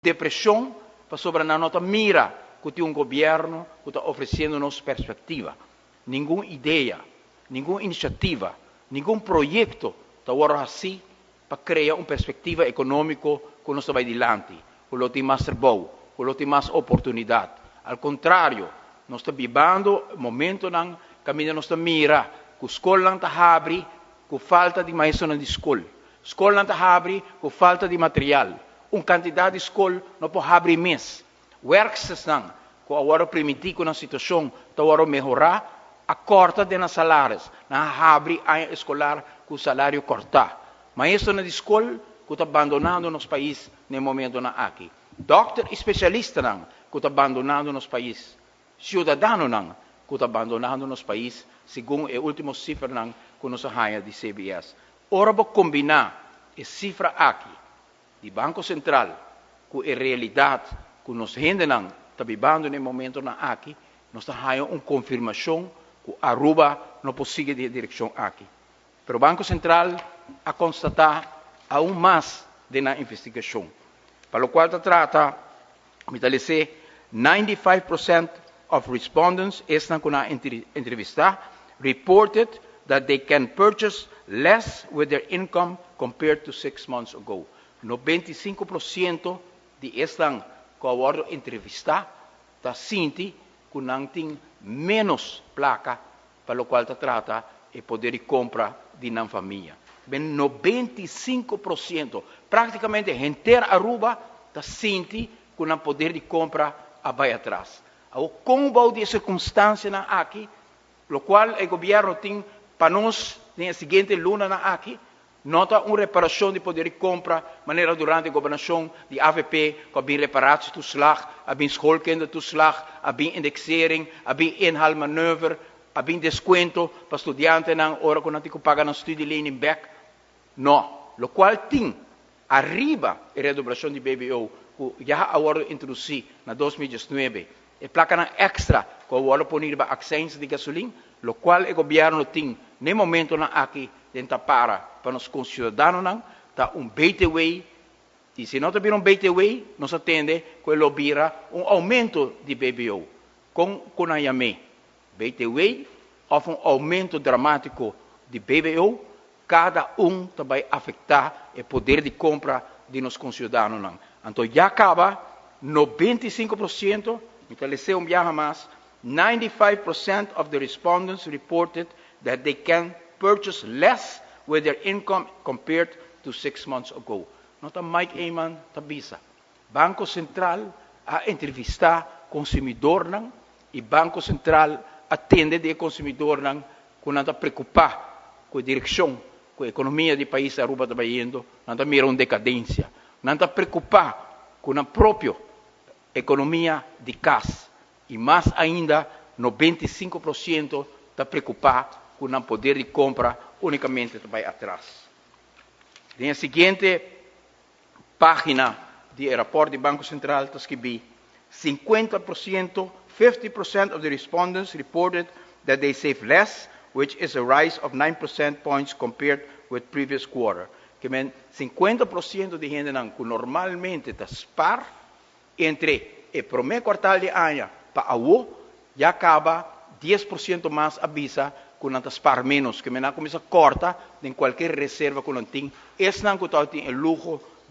depressão para sobre a nossa mira que tem um governo que está oferecendo-nos perspectiva. Nenhuma ideia, nenhuma iniciativa, nenhum projeto está agora assim para criar uma perspectiva econômica que nós vai adiante, que nós temos mais trabalho, que nós temos mais oportunidade. Ao contrário, nós estamos vivendo um momento na caminho nossa mira, que a escola não está abre, com falta de maestro na escola. A escola não está abre, com falta de material. Uma quantidade de escola não pode abrir mais. Works não, que agora permitir que a situação está agora melhorar, a corta de nas salários, não abre a escolar com o salário cortar. Maestro na escola que está abandonando nos países no momento na aqui. Doctor especialista não, que está abandonando nos países. Cidadão não, que está abandonando nos países, segundo a última cifra não, que nos arranha de CBS. Ora, vou combinar a cifra aqui, do Banco Central, com a realidade que nos gente não está vivendo no momento na aqui, nós arranha uma confirmação que Aruba não pode seguir de direção aqui. Pero o Banco Central a constatar aún mais na investigação. Para o qual se trata, me parece, 95% of respondents, esta com a entrevista, reported that they can purchase less with their income compared to 6 months ago. 95% de esta com a entrevista está sinti que não tem menos placa para o qual se trata e poder de compra de na família. Ben 95%, praticamente a inteira Aruba está sinti que não poder de compra vai atrás. O combo de circunstância aqui, o qual o governo tem para nós na seguinte luna aqui, nota uma reparação de poder de compra, maneira durante a governação de AVP, que havia reparatie toeslag, havia schoolkindertoeslag, havia indexering, havia inhaalmanoeuvre, havia desconto para estudantes na hora que não tem que pagar na studielening back. Não, o qual tem arriba a redobração de BBO, que já agora introduzi na 2019, e placa na extra, que agora põe para accents de gasolina, o qual o governo tem, no momento na aqui, dentro para os concidadãos, está BTW, e se não tiver BTW, nós atende que ele vira aumento de BBO, com a Yame. BTW, ou aumento dramático de BBO, cada vai afetar o poder de compra de nos concidadãos. Então, já acaba 95%, me parece viaja mais, 95% of the respondents reported that they can purchase less with their income compared to 6 months ago. Nota Mike Eyman tabisa. Banco Central a entrevistar consumidor e Banco Central atende de consumidor que não está preocupado com a direção, com a economia do país Aruba está indo, não está mirando decadência, não está preocupado com a própria economia de casa. E mais ainda, 95% está preocupado com o poder de compra unicamente vai atrás. Na seguinte página do rapport do Banco Central está escrito 50%, 50% of the respondents reported that they save less, which is a rise of 9 percentage points compared with previous quarter. Que 50% de gente que normalmente está spar entre o primeiro quartal de ano para o já acaba 10% mais avisa que não está spar menos, que não começa a cortar em qualquer reserva que não tem. Esse não tem o luxo